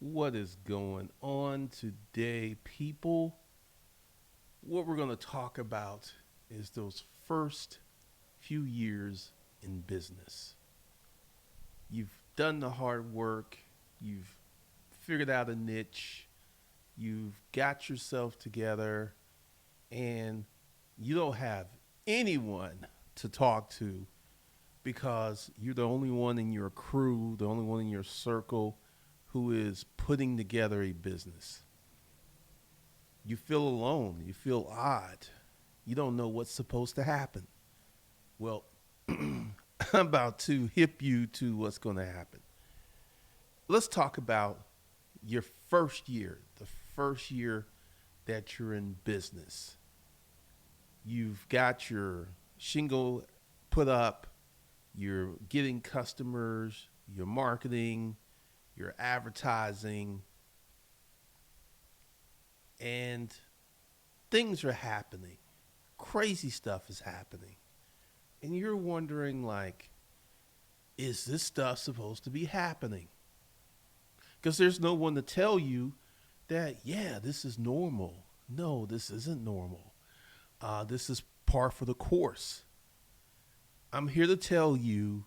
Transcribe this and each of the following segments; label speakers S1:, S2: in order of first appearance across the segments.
S1: What is going on today, people? What we're going to talk about is those first few years in business. You've done the hard work, you've figured out a niche, you've got yourself together, and you don't have anyone to talk to because you're the only one in your crew, the only one in your circle who is putting together a business. You feel alone, you feel odd, you don't know what's supposed to happen. Well, I'm about to hip you to what's going to happen. Let's talk about your first year, the first year that you're in business. You've got your shingle put up, you're getting customers, you're marketing, you're advertising, and things are happening. Crazy stuff is happening. And you're wondering, like, is this stuff supposed to be happening? Because there's no one to tell you that, yeah, this is normal. No, this isn't normal. This is par for the course. I'm here to tell you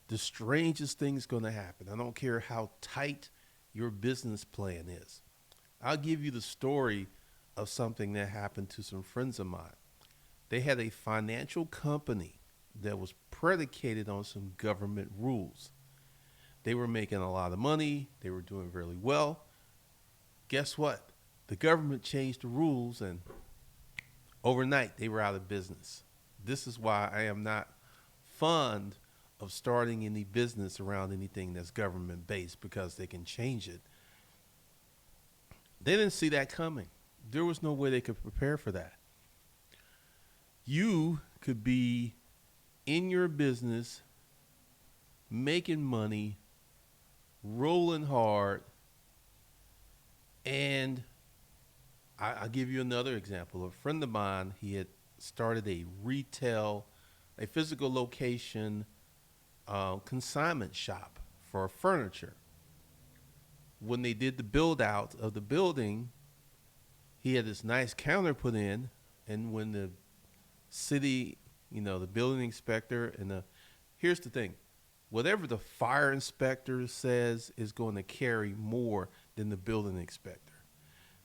S1: the strangest thing's going to happen. I don't care how tight your business plan is. I'll give you the story of something that happened to some friends of mine. They had a financial company that was predicated on some government rules. They were making a lot of money, they were doing really well. Guess what? The government changed the rules, and overnight they were out of business. This is why I am not fond of starting any business around anything that's government based because they can change it. They didn't see that coming. There was no way they could prepare for that. You could be in your business, making money, rolling hard, and I'll give you another example. A friend of mine, he had started a physical location consignment shop for furniture. When they did the build out of the building, he had this nice counter put in, and when the city, the building inspector here's the thing, whatever the fire inspector says is going to carry more than the building inspector.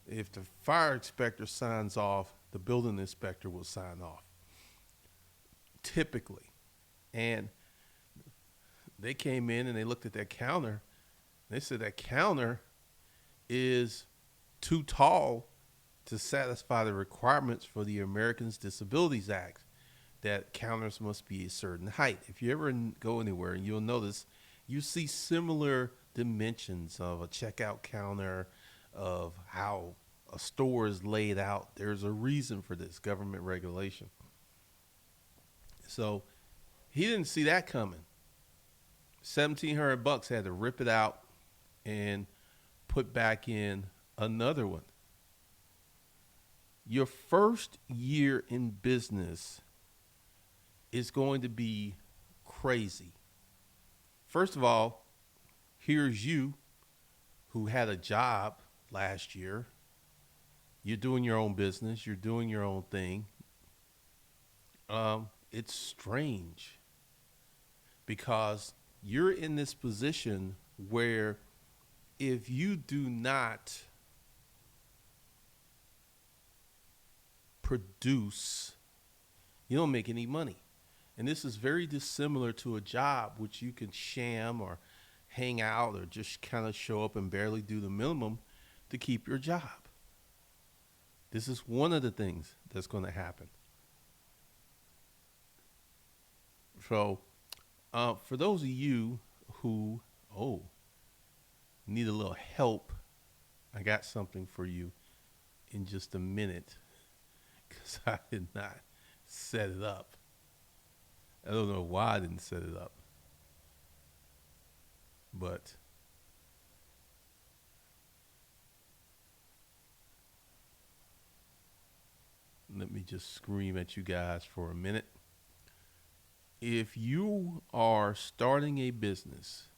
S1: If the fire inspector signs off, the building inspector will sign off, typically. And they came in and they looked at that counter. They said that counter is too tall to satisfy the requirements for the Americans Disabilities Act, that counters must be a certain height. If you ever go anywhere, you'll notice you see similar dimensions of a checkout counter, of how a store is laid out. There's a reason for this government regulation. So he didn't see that coming. $1,700 had to rip it out and put back in another one. Your first year in business is going to be crazy. First of all, here's you who had a job last year. You're doing your own business, you're doing your own thing. It's strange because you're in this position where if you do not produce, you don't make any money. And this is very dissimilar to a job, which you can sham or hang out or just kind of show up and barely do the minimum to keep your job. This is one of the things that's going to happen. So, for those of you who, need a little help, I got something for you in just a minute because I did not set it up. I don't know why I didn't set it up, but let me just scream at you guys for a minute. If you are starting a business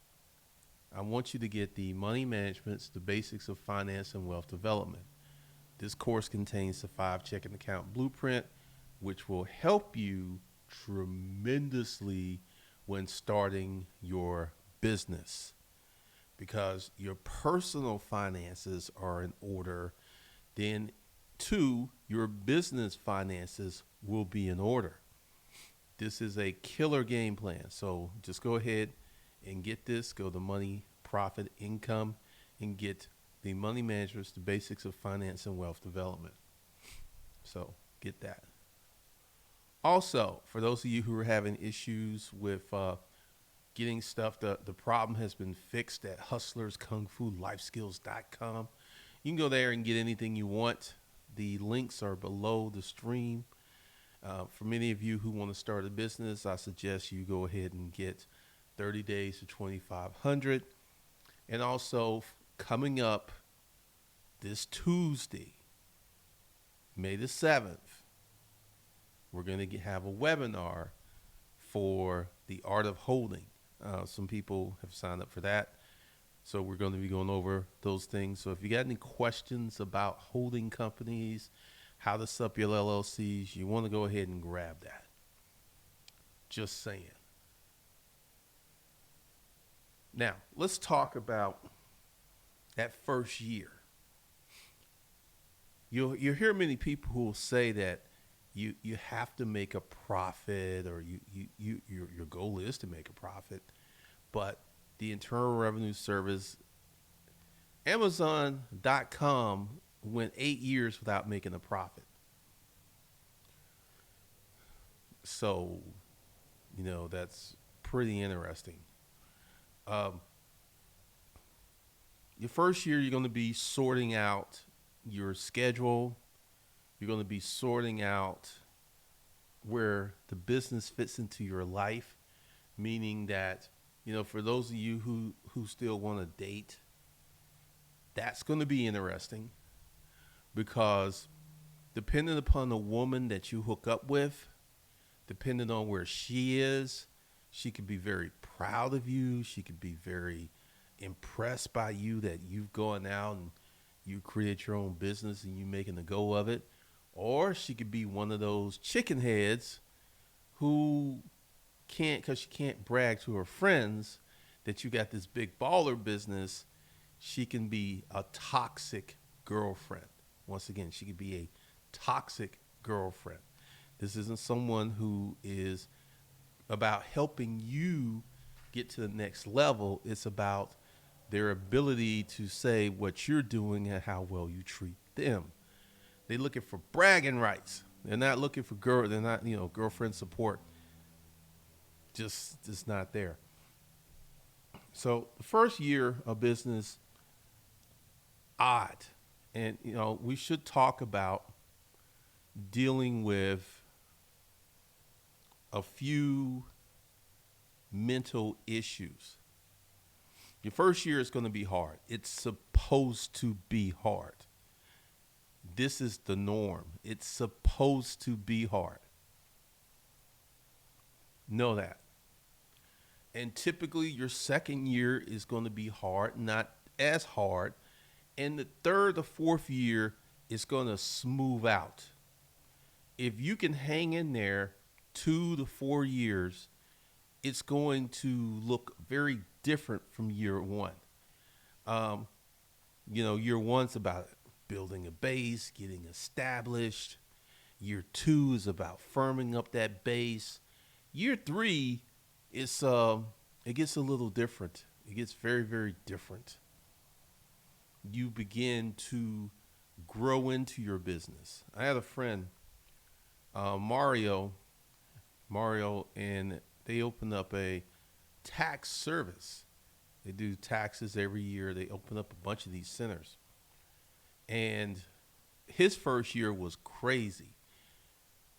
S1: I want you to get the Money Management's The Basics of Finance and Wealth Development. This course contains the 5 checking account blueprint, which will help you tremendously when starting your business, because your personal finances are in order. Then, 2, your business finances will be in order. This is a killer game plan. So just go ahead and get this. Go to Money, Profit, Income, and get the Money Management's The Basics of Finance and Wealth Development. So get that. Also, for those of you who are having issues with getting stuff, the problem has been fixed at hustlerskungfulifeskills.com. You can go there and get anything you want. The links are below the stream. For many of you who want to start a business, I suggest you go ahead and get 30 days to 2,500. And also coming up this Tuesday, May the 7th, we're going to have a webinar for the art of holding. Some people have signed up for that. So we're going to be going over those things. So if you got any questions about holding companies, how to set up your LLCs, you want to go ahead and grab that. Just saying. Now, let's talk about that first year. You'll hear many people who will say that you have to make a profit, or your goal is to make a profit, but the Internal Revenue Service, Amazon.com, went 8 years without making a profit. So, that's pretty interesting. Your first year, you're going to be sorting out your schedule. You're going to be sorting out where the business fits into your life, meaning that, for those of you who still want to date, that's going to be interesting, because depending upon the woman that you hook up with, depending on where she is, she could be very proud of you. She could be very impressed by you that you've gone out and you create your own business and you making a go of it. Or she could be one of those chicken heads who can't, because she can't brag to her friends that you got this big baller business. She can be a toxic girlfriend. Once again, she could be a toxic girlfriend. This isn't someone who is about helping you get to the next level. It's about their ability to say what you're doing and how well you treat them. They're looking for bragging rights. They're not looking for they're not, girlfriend support. Just not there. So the first year of business, odd. And, we should talk about dealing with a few mental issues. Your first year is going to be hard. It's supposed to be hard. This is the norm. It's supposed to be hard. Know that. And typically your second year is going to be hard, not as hard. And the third or fourth year is going to smooth out. If you can hang in there 2 to 4 years, it's going to look very different from year one. Year one's about building a base, getting established. Year 2 is about firming up that base. Year 3 is it gets a little different. It gets very, very different. You begin to grow into your business. I had a friend, Mario, and they opened up a tax service. They do taxes every year. They open up a bunch of these centers. And his first year was crazy.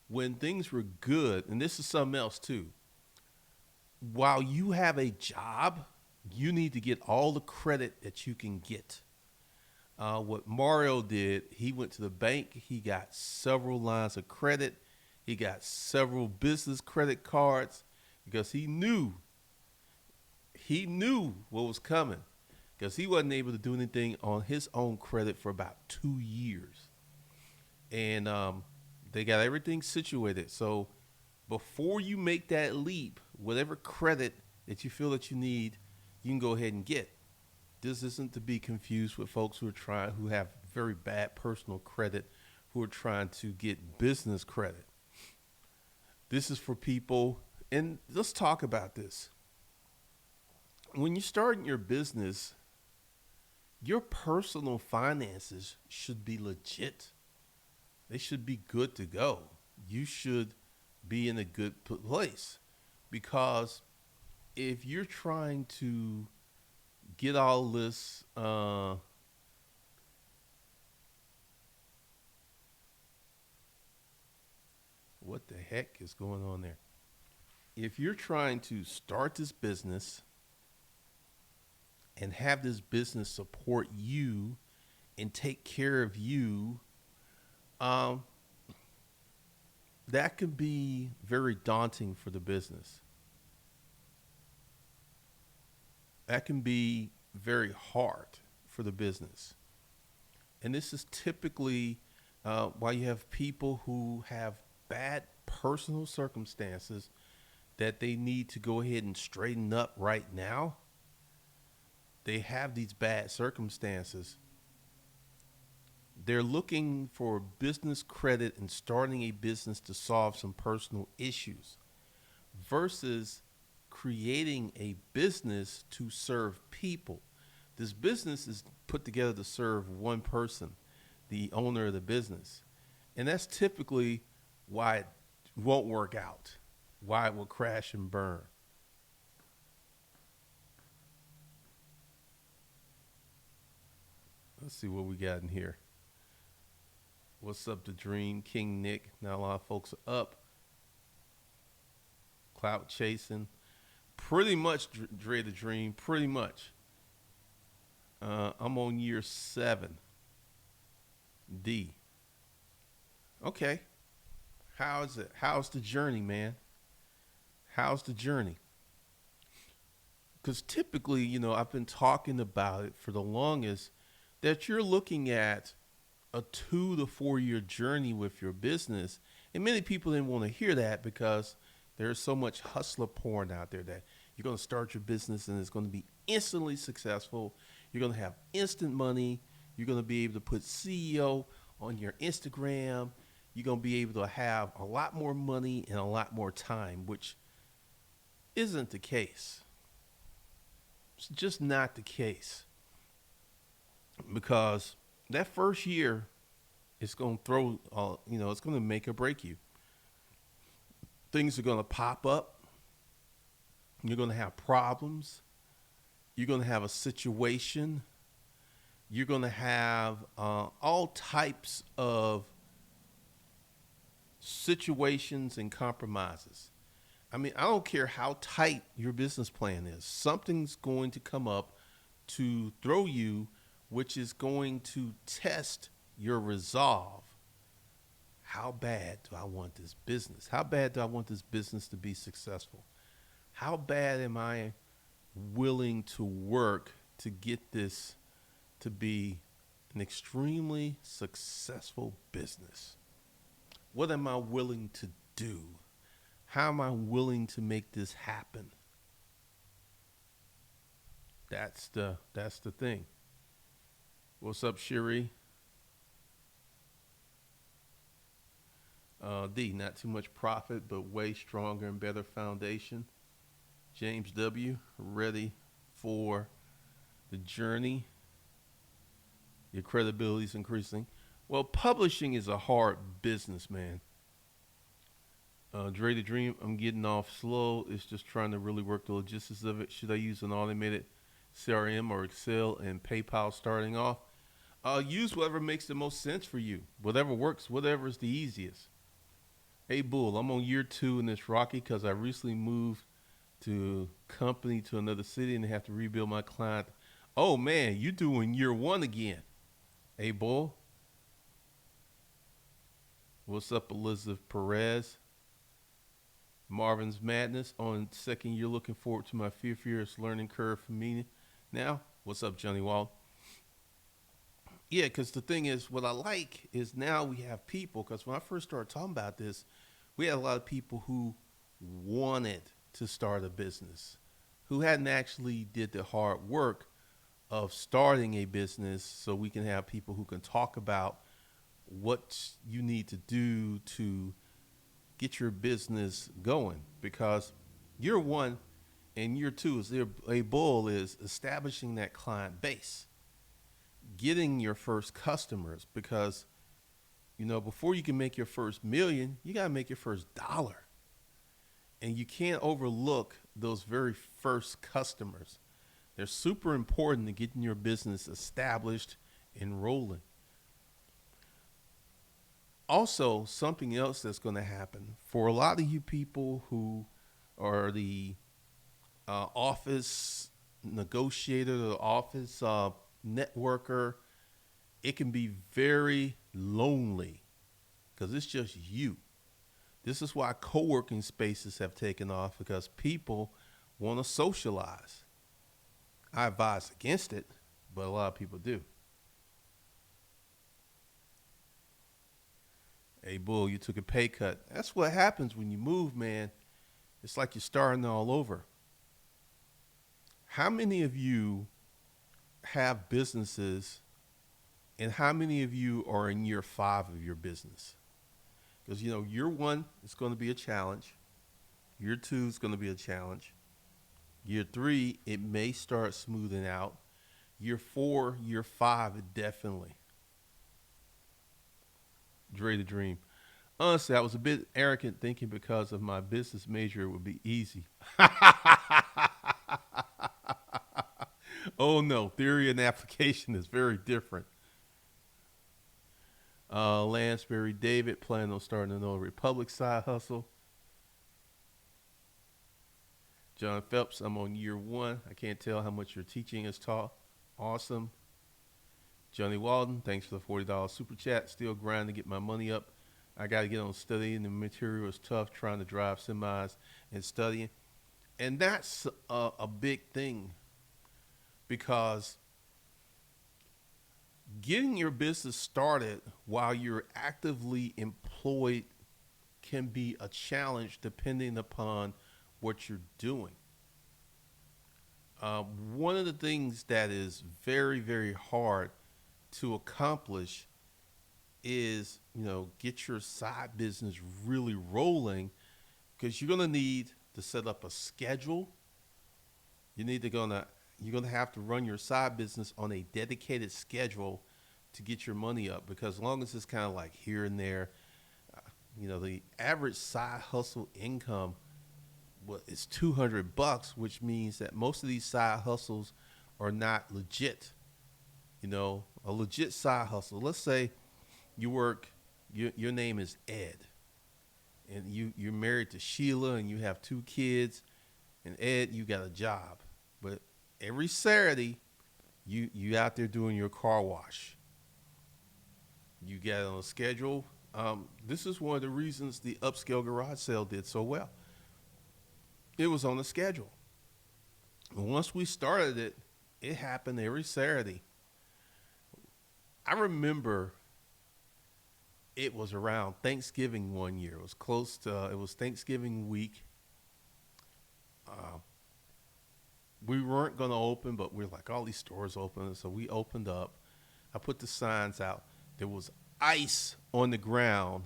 S1: When things were good, and this is something else too, while you have a job, you need to get all the credit that you can get. What Mario did, he went to the bank. He got several lines of credit. He got several business credit cards, because he knew he knew what was coming because he wasn't able to do anything on his own credit for about 2 years. And they got everything situated. So before you make that leap, whatever credit that you feel that you need, you can go ahead and get. This isn't to be confused with folks who have very bad personal credit, who are trying to get business credit. This is for people, and let's talk about this. When you're starting your business, your personal finances should be legit. They should be good to go. You should be in a good place, because if you're trying to get all this what the heck is going on there? If you're trying to start this business and have this business support you and take care of you, um, that can be very daunting for the business. That can be very hard for the business. And this is typically why you have people who have bad personal circumstances that they need to go ahead and straighten up right now. They have these bad circumstances. They're looking for business credit and starting a business to solve some personal issues versus creating a business to serve people. This business is put together to serve one person, the owner of the business. And that's typically why it won't work out, why it will crash and burn. Let's see what we got in here. What's up, the Dream King Nick? Now a lot of folks are up. Clout chasing. Pretty much, Dre the Dream. Pretty much. I'm on year 7. D. Okay. How's it? How's the journey, man? How's the journey? Because typically, I've been talking about it for the longest, that you're looking at a 2 to 4 year journey with your business. And many people didn't want to hear that because there's so much hustler porn out there that you're going to start your business and it's going to be instantly successful. You're going to have instant money. You're going to be able to put CEO on your Instagram. You're going to be able to have a lot more money and a lot more time, which isn't the case. It's just not the case. Because that first year, it's going to throw, it's going to make or break you. Things are going to pop up. You're going to have problems. You're going to have a situation. You're going to have all types of situations and compromises. I mean, I don't care how tight your business plan is. Something's going to come up to throw you, which is going to test your resolve. How bad do I want this business? How bad do I want this business to be successful? How bad am I willing to work to get this to be an extremely successful business? What am I willing to do? How am I willing to make this happen? That's the thing. What's up, Shiri? D, not too much profit, but way stronger and better foundation. James W, ready for the journey. Your credibility is increasing. Well, publishing is a hard business, man. Dre the Dream, I'm getting off slow. It's just trying to really work the logistics of it. Should I use an automated CRM or Excel and PayPal starting off? Use whatever makes the most sense for you. Whatever works, whatever is the easiest. Hey, Bull, I'm on year 2 in this Rocky because I recently moved to company to another city and have to rebuild my client. Oh, man, you doing year 1 again. Hey, Bull. What's up, Elizabeth Perez? Marvin's Madness on second year. Looking forward to my furious learning curve for me now. What's up, Johnny Wall? Yeah, because the thing is, what I like is now we have people, because when I first started talking about this, we had a lot of people who wanted to start a business, who hadn't actually did the hard work of starting a business, so we can have people who can talk about what you need to do to get your business going. Because year one and year two is a bull is establishing that client base, getting your first customers. Because before you can make your first million, you got to make your first dollar, and you can't overlook those very first customers. They're super important to getting your business established and rolling. Also, something else that's going to happen for a lot of you people who are the office negotiator, the office networker, it can be very lonely because it's just you. This is why co-working spaces have taken off, because people want to socialize. I advise against it, but a lot of people do. Hey, Bull, you took a pay cut. That's what happens when you move, man. It's like you're starting all over. How many of you have businesses, and how many of you are in year 5 of your business? Because, year 1 is going to be a challenge. Year 2 is going to be a challenge. Year 3, it may start smoothing out. Year 4, year 5, it definitely. Dre the Dream. Honestly, I was a bit arrogant thinking because of my business major it would be easy. Oh no, theory and application is very different. Lansbury David, planning on starting an old Republic side hustle. John Phelps, I'm on year 1. I can't tell how much your teaching is taught. Awesome. Johnny Walden, thanks for the $40 super chat. Still grinding to get my money up. I got to get on studying. The material is tough, trying to drive semis and studying. And that's a big thing, because getting your business started while you're actively employed can be a challenge depending upon what you're doing. One of the things that is very, very hard to accomplish is, get your side business really rolling, because you're going to need to set up a schedule. You're going to have to run your side business on a dedicated schedule to get your money up, because as long as it's kind of like here and there, the average side hustle income is $200, which means that most of these side hustles are not legit. A legit side hustle. Let's say you work, your name is Ed, and you're married to Sheila, and you have 2 kids, and Ed, you got a job, but every Saturday you out there doing your car wash. You get on a schedule. This is one of the reasons the upscale garage sale did so well. It was on the schedule. And once we started it, it happened every Saturday. I remember it was around Thanksgiving one year. It was Thanksgiving week. We weren't going to open, but we're like, all these stores open. So we opened up. I put the signs out. There was ice on the ground.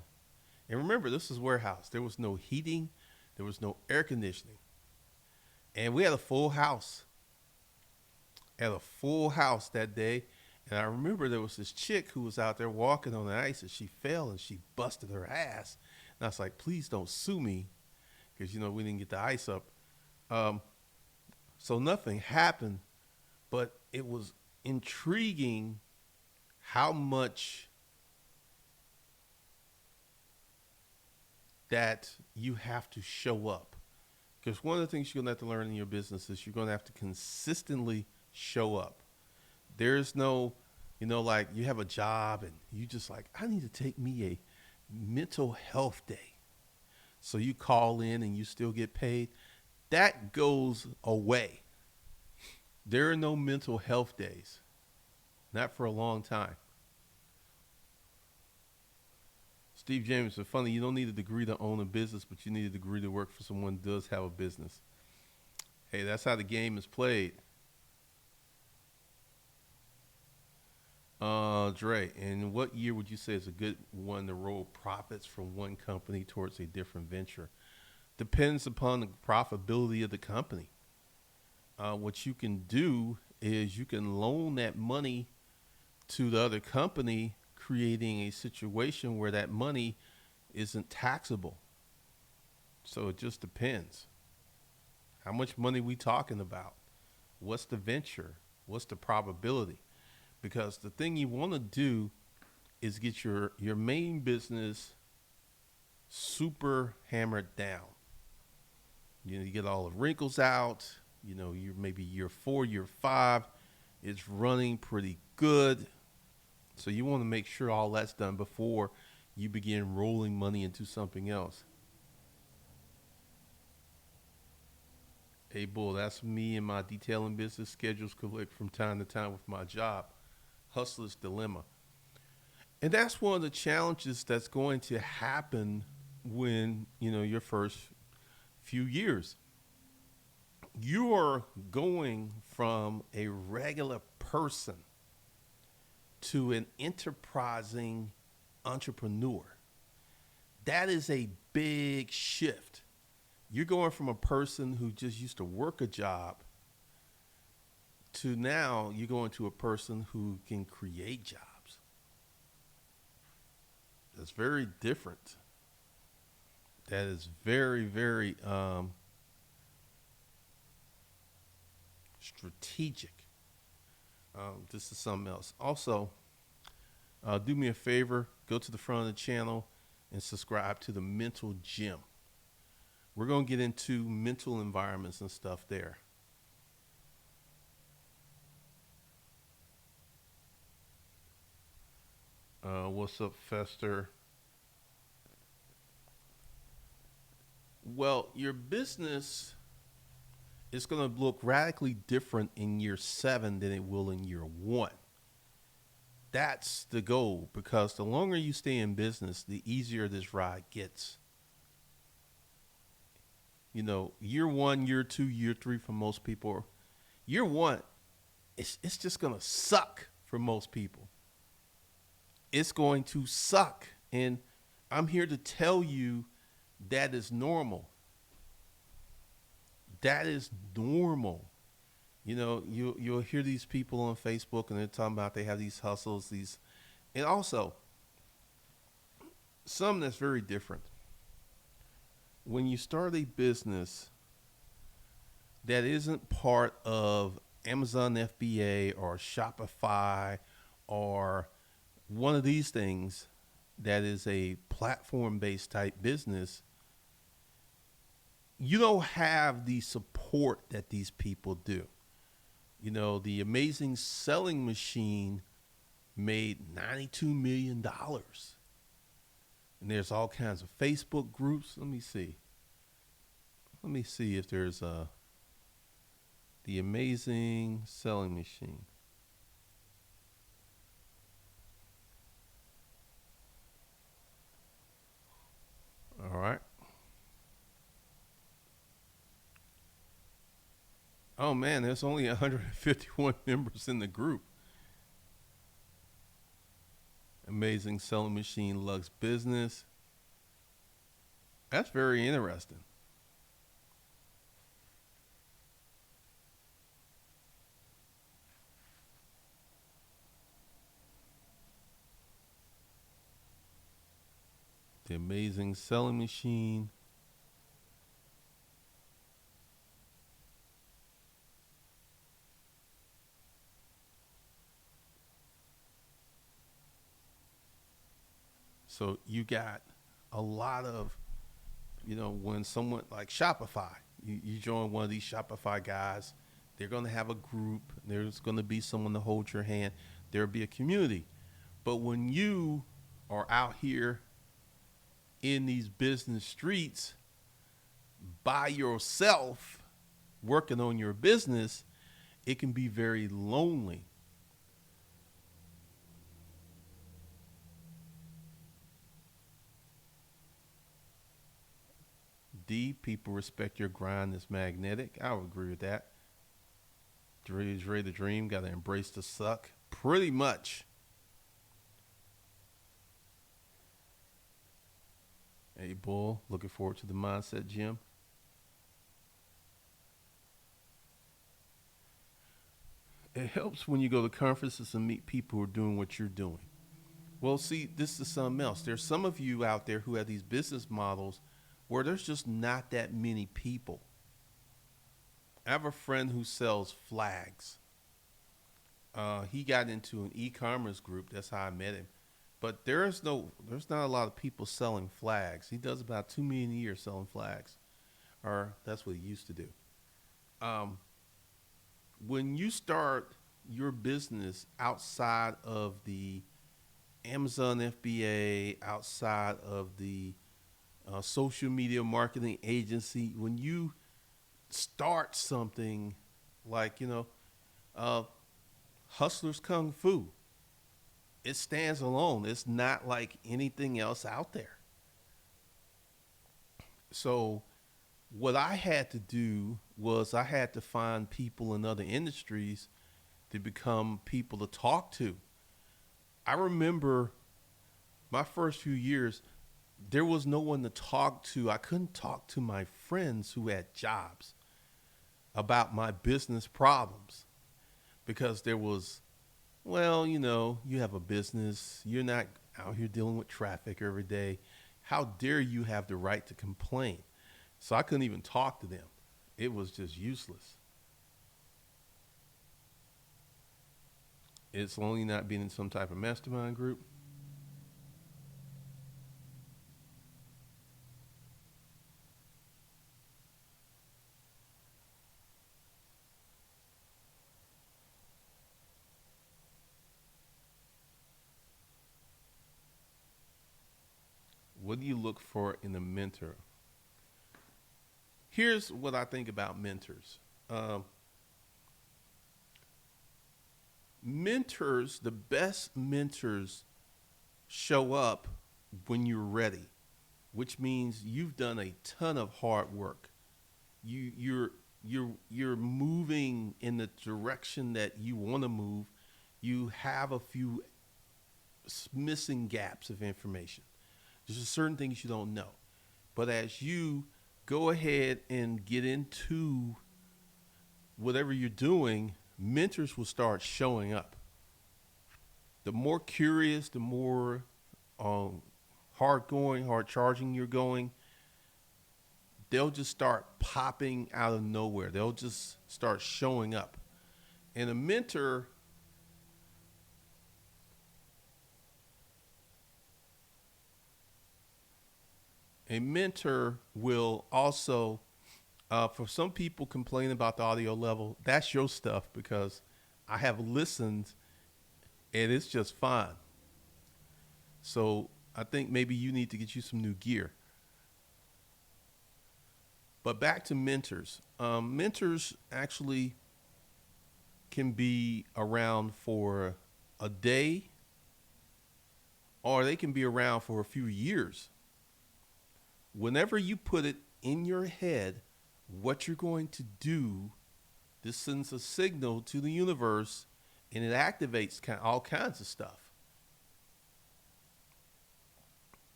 S1: And remember, this is warehouse. There was no heating. There was no air conditioning. And we had a full house. That day. And I remember there was this chick who was out there walking on the ice, and she fell and she busted her ass. And I was like, please don't sue me, because, we didn't get the ice up. So nothing happened, but it was intriguing how much that you have to show up. Because one of the things you're going to have to learn in your business is you're going to have to consistently show up. There's no, like you have a job and you just like, I need to take me a mental health day. So you call in and you still get paid. That goes away. There are no mental health days, not for a long time. Steve James, it's funny, you don't need a degree to own a business, but you need a degree to work for someone who does have a business. Hey, that's how the game is played. Dre, and what year would you say is a good one to roll profits from one company towards a different venture? Depends upon the profitability of the company. What you can do is you can loan that money to the other company, creating a situation where that money isn't taxable. So it just depends. How much money we talking about? What's the venture? What's the probability? Because the thing you want to do is get your main business super hammered down. You know, you get all the wrinkles out. You know, you're maybe year 4, year 5, it's running pretty good. So you want to make sure all that's done before you begin rolling money into something else. Hey, Bull, that's me and my detailing business. Schedules conflict from time to time with my job. Hustler's dilemma. And that's one of the challenges that's going to happen when, you know, your first few years. You are going from a regular person to an enterprising entrepreneur. That is a big shift. You're going from a person who just used to work a job to now you're going to a person who can create jobs. That's very different. That is very, very strategic. This is something else. Also, do me a favor, go to the front of the channel and subscribe to the Mental Gym. We're going to get into mental environments and stuff there. What's up, Fester? Well, your business is going to look radically different in year 7 than it will in year 1. That's the goal, because the longer you stay in business, the easier this ride gets. You know, year 1, year 2, year 3 for most people. Year 1, it's just going to suck for most people. It's going to suck. And I'm here to tell you that is normal. That is normal. You know, you'll hear these people on Facebook and they're talking about they have these hustles, and also something that's very different. When you start a business that isn't part of Amazon FBA or Shopify or one of these things that is a platform-based type business, you don't have the support that these people do. You know, the Amazing Selling Machine made $92 million. And there's all kinds of Facebook groups. Let me see. Let me see if there's the Amazing Selling Machine. All right. Oh man, there's only 151 members in the group. Amazing Selling Machine Lux Business. That's very interesting. The Amazing Selling Machine. So you got a lot of, you know, when someone like Shopify, you join one of these Shopify guys, they're going to have a group. There's going to be someone to hold your hand. There'll be a community. But when you are out here in these business streets, by yourself working on your business, it can be very lonely. D, people respect your grind is magnetic. I would agree with that. Dream is ready to dream, got to embrace the suck. Pretty much. Hey, Bull, looking forward to the mindset gym. It helps when you go to conferences and meet people who are doing what you're doing. Well, see, this is something else. There's some of you out there who have these business models where there's just not that many people. I have a friend who sells flags. He got into an e-commerce group. That's how I met him. But there's not a lot of people selling flags. He does about 2 million a year selling flags, or that's what he used to do. Um, when you start your business outside of the Amazon FBA, outside of the social media marketing agency, when you start something like, uh, Hustlers Kung Fu, it stands alone. It's not like anything else out there. So, what I had to do was I had to find people in other industries to become people to talk to. I remember my first few years, there was no one to talk to. I couldn't talk to my friends who had jobs about my business problems because there was, well, you have a business. You're not out here dealing with traffic every day. How dare you have the right to complain? So I couldn't even talk to them. It was just useless. It's lonely not being in some type of mastermind group. What do you look for in a mentor? Here's what I think about mentors. Um, Mentors, the best mentors show up when you're ready, which means you've done a ton of hard work. You're moving in the direction that you want to move. You have a few missing gaps of information. There's just certain things you don't know. But as you go ahead and get into whatever you're doing, mentors will start showing up. The more curious, the more hard going, hard charging you're going, they'll just start popping out of nowhere. They'll just start showing up. And a mentor will also, for some people complain about the audio level, that's your stuff because I have listened and it's just fine. So I think maybe you need to get you some new gear. But back to mentors. Mentors actually can be around for a day or they can be around for a few years. Whenever you put it in your head what you're going to do, this sends a signal to the universe and it activates all kinds of stuff.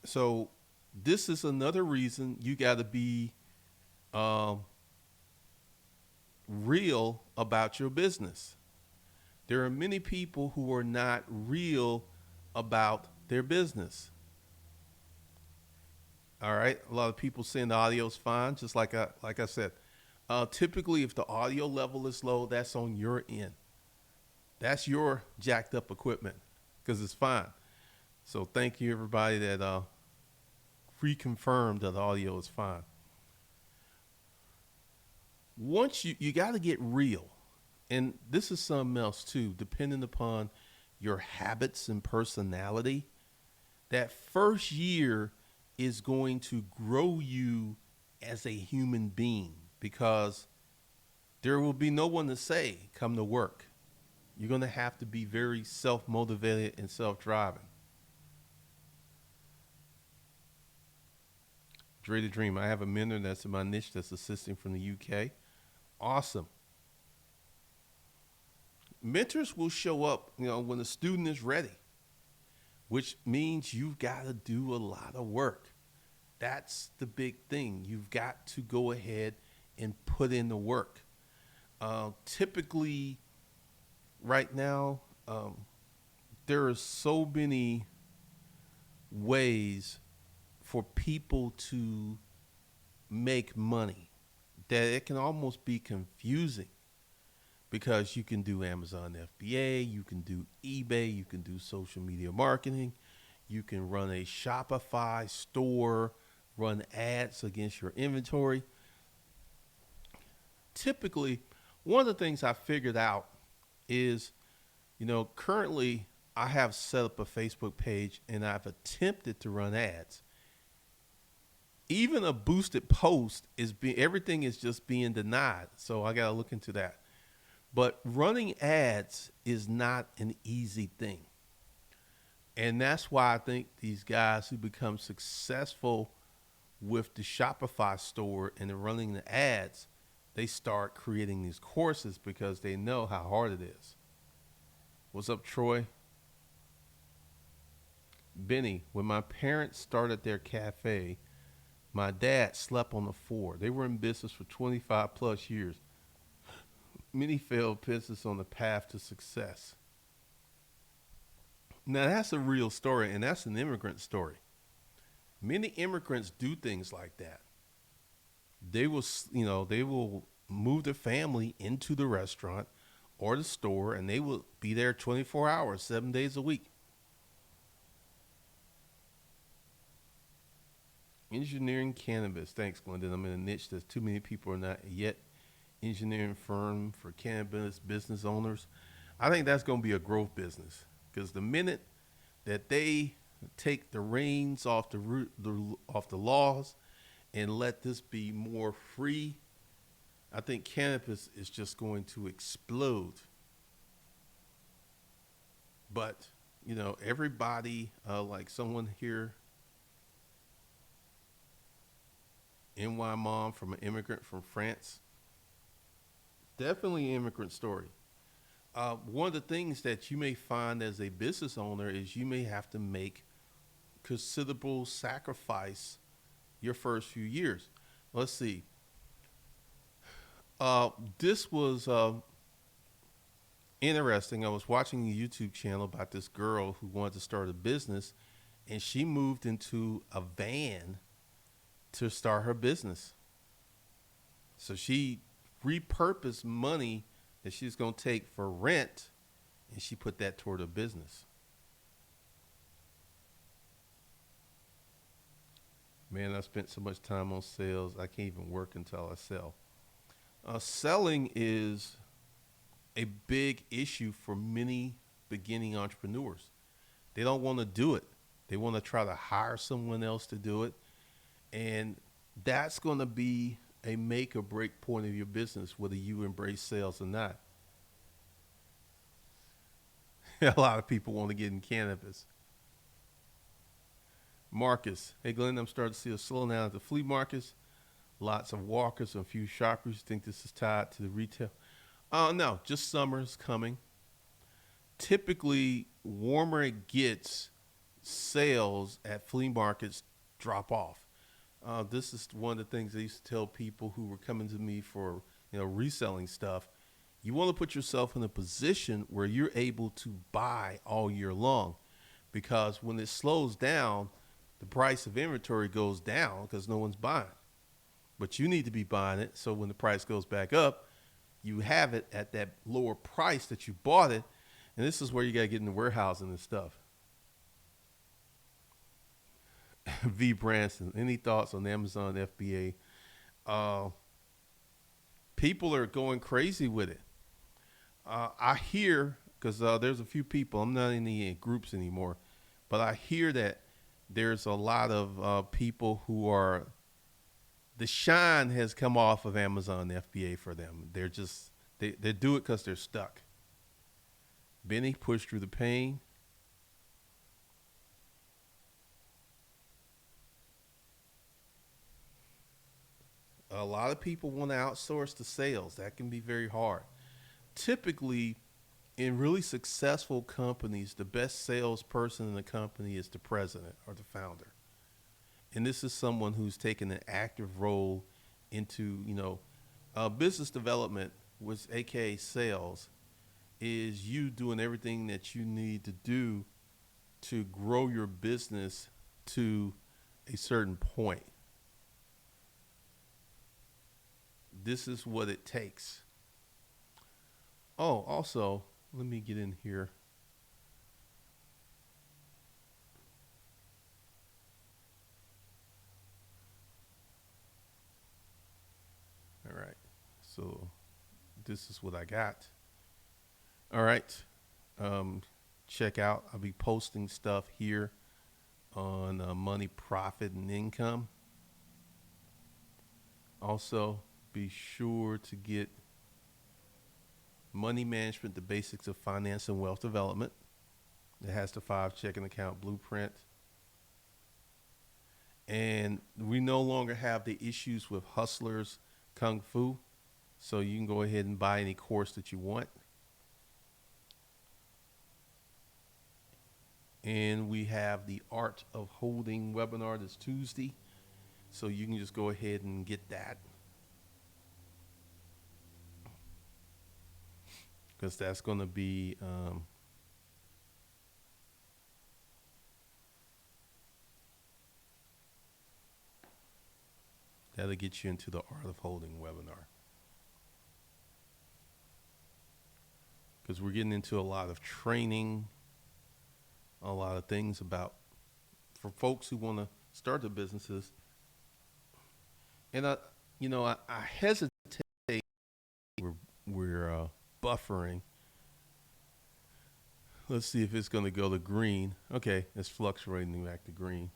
S1: So, this is another reason you got to be um, real about your business. There are many people who are not real about their business. All right, a lot of people saying the audio is fine, just like I said. Typically, if the audio level is low, that's on your end. That's your jacked up equipment because it's fine. So thank you everybody that reconfirmed that the audio is fine. Once you got to get real, and this is something else too, depending upon your habits and personality. That first year is going to grow you as a human being, because there will be no one to say, come to work. You're going to have to be very self motivated and self driving. Dre the Dream. I have a mentor that's in my niche that's assisting from the UK. Awesome. Mentors will show up, when the student is ready, which means you've got to do a lot of work. That's the big thing. You've got to go ahead and put in the work. Typically, right now, there are so many ways for people to make money that it can almost be confusing, because you can do Amazon FBA, you can do eBay, you can do social media marketing, you can run a Shopify store, run ads against your inventory. Typically, one of the things I figured out is, currently I have set up a Facebook page and I've attempted to run ads. Even a boosted post everything is just being denied. So I got to look into that. But running ads is not an easy thing. And that's why I think these guys who become successful with the Shopify store and running the ads, they start creating these courses because they know how hard it is. What's up, Troy? Benny, when my parents started their cafe, my dad slept on the floor. They were in business for 25 plus years. Many failed business on the path to success. Now that's a real story, and that's an immigrant story. Many immigrants do things like that. They will move their family into the restaurant or the store, and they will be there 24 hours, 7 days a week. Engineering cannabis. Thanks, Glendon. I'm in a niche that too many people are not yet engineering firm for cannabis business owners. I think that's going to be a growth business, because the minute that they take the reins off the laws and let this be more free, I think cannabis is just going to explode. But, everybody, like someone here, NY mom from an immigrant from France, definitely an immigrant story. One of the things that you may find as a business owner is you may have to make considerable sacrifice your first few years. Let's see. This was interesting. I was watching a YouTube channel about this girl who wanted to start a business, and she moved into a van to start her business. So she repurposed money that she's going to take for rent, and she put that toward her business. Man, I spent so much time on sales, I can't even work until I sell. Selling is a big issue for many beginning entrepreneurs. They don't want to do it. They want to try to hire someone else to do it. And that's going to be a make or break point of your business, whether you embrace sales or not. A lot of people want to get in cannabis. Marcus, hey Glenn, I'm starting to see a slowdown at the flea markets. Lots of walkers and a few shoppers. Think this is tied to the retail? No, just summer's coming. Typically, warmer it gets, sales at flea markets drop off. This is one of the things I used to tell people who were coming to me for, reselling stuff. You want to put yourself in a position where you're able to buy all year long, because when it slows down, the price of inventory goes down because no one's buying. But you need to be buying it, so when the price goes back up, you have it at that lower price that you bought it. And this is where you got to get in the warehousing and stuff. V. Branson, any thoughts on Amazon FBA? People are going crazy with it. I hear, because there's a few people, I'm not in any groups anymore, but I hear that there's a lot of people who are the shine has come off of Amazon FBA for them. They're just they do it because they're stuck. Benny pushed through the pain. A lot of people want to outsource the sales. That can be very hard. Typically, in really successful companies, the best salesperson in the company is the president or the founder. And this is someone who's taken an active role into, business development, which aka sales, is you doing everything that you need to do to grow your business to a certain point. This is what it takes. Oh, also, let me get in here. All right. So this is what I got. All right. Um, Check out. I'll be posting stuff here on money, profit, and income. Also, be sure to get money management, the basics of finance and wealth development. It has the 5 checking account blueprint. And we no longer have the issues with hustlers kung fu. So you can go ahead and buy any course that you want. And we have the art of holding webinar this Tuesday. So you can just go ahead and get that. Because that's going to be that'll get you into the art of holding webinar. Because we're getting into a lot of training, a lot of things about for folks who want to start their businesses. And I hesitate. We're buffering. Let's see if it's going to go to green. Okay, it's fluctuating back to green.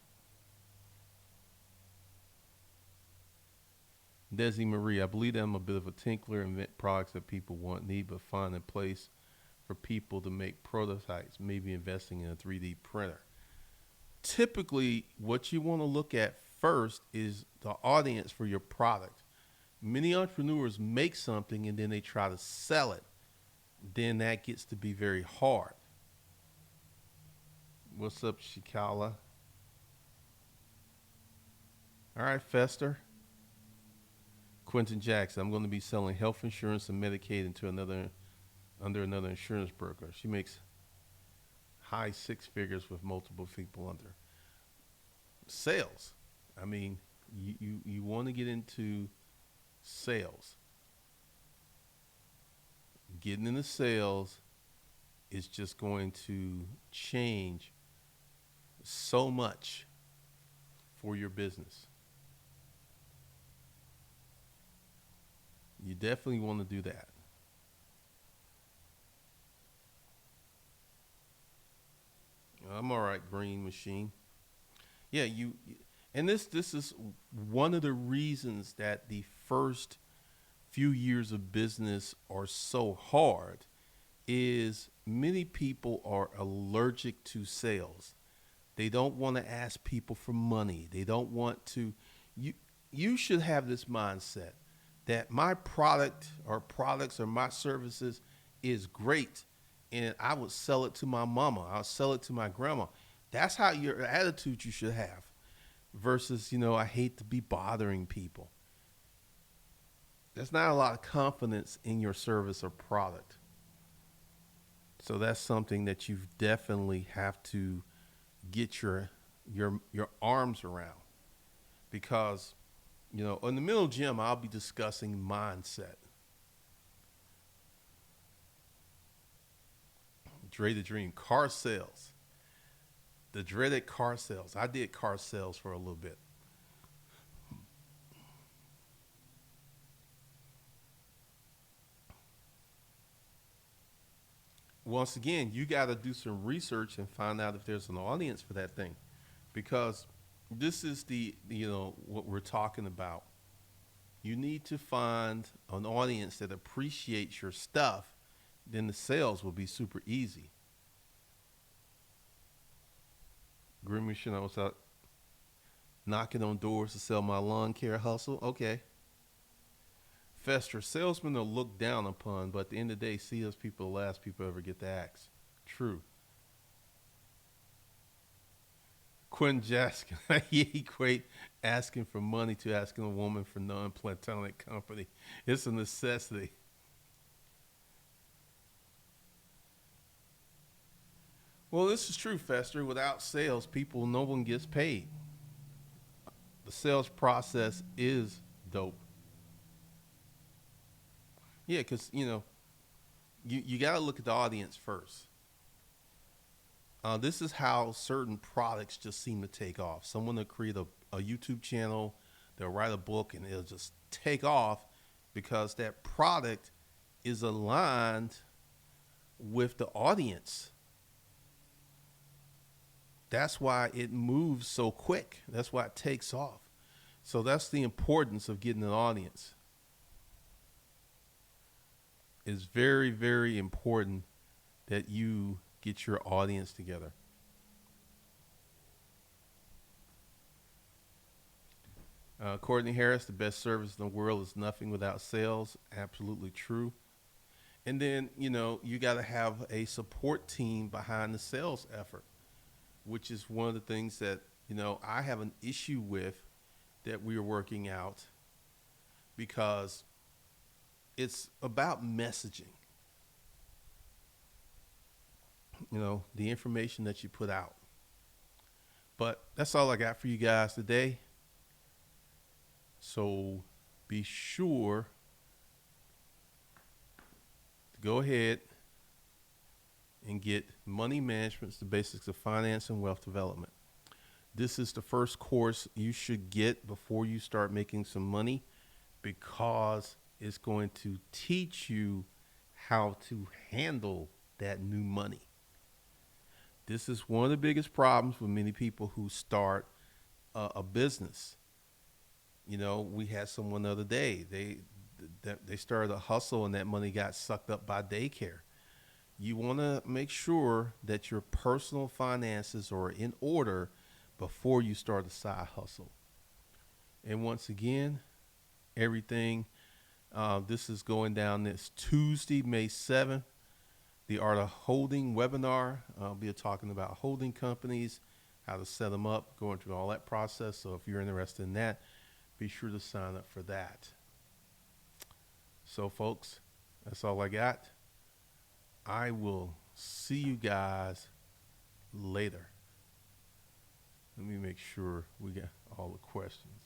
S1: Desi Marie, I believe I'm a bit of a tinkler, invent products that people want, need, but find a place for people to make prototypes, maybe investing in a 3D printer. Typically, what you want to look at first is the audience for your product. Many entrepreneurs make something and then they try to sell it. Then that gets to be very hard. What's up, Shikala? All right, Fester. Quentin Jackson, I'm going to be selling health insurance and Medicaid under another insurance broker. She makes high 6 figures with multiple people under. Sales. I mean, you want to get into sales. Getting into sales is just going to change so much for your business. You definitely want to do that. I'm all right, Green Machine. Yeah, and this is one of the reasons that the first few years of business are so hard is many people are allergic to sales. They don't want to ask people for money. They don't want to you should have this mindset that my product or products or my services is great and I would sell it to my mama. I'll sell it to my grandma. That's how your attitude you should have versus, I hate to be bothering people. There's not a lot of confidence in your service or product. So that's something that you definitely have to get your arms around because, in the middle gym, I'll be discussing mindset. Dre the Dream, car sales. The dreaded car sales. I did car sales for a little bit. Once again, you got to do some research and find out if there's an audience for that thing, because this is what we're talking about. You need to find an audience that appreciates your stuff. Then the sales will be super easy. Grimmy Chanel was out knocking on doors to sell my lawn care hustle. Okay. Fester, salesmen are looked down upon, but at the end of the day, salespeople are the last people ever get to ask. True. Quinn Jaskin, he equate asking for money to asking a woman for non-platonic company. It's a necessity. Well, this is true, Fester. Without sales, no one gets paid. The sales process is dope. Yeah, because, you got to look at the audience first. This is how certain products just seem to take off. Someone will create a YouTube channel, they'll write a book, and it'll just take off because that product is aligned with the audience. That's why it moves so quick. That's why it takes off. So that's the importance of getting an audience. It's very, very important that you get your audience together. Courtney Harris, the best service in the world is nothing without sales. Absolutely true. And then, you got to have a support team behind the sales effort, which is one of the things that, I have an issue with that we're working out because it's about messaging. The information that you put out. But that's all I got for you guys today. So be sure to go ahead and get Money Management, the Basics of Finance and Wealth Development. This is the first course you should get before you start making some money because it's going to teach you how to handle that new money. This is one of the biggest problems with many people who start a business. We had someone the other day, they started a hustle and that money got sucked up by daycare. You want to make sure that your personal finances are in order before you start a side hustle. And once again, everything, this is going down this Tuesday, May 7th. The Art of Holding webinar. I'll be talking about holding companies, how to set them up, going through all that process. So if you're interested in that, be sure to sign up for that. So folks, that's all I got. I will see you guys later. Let me make sure we got all the questions.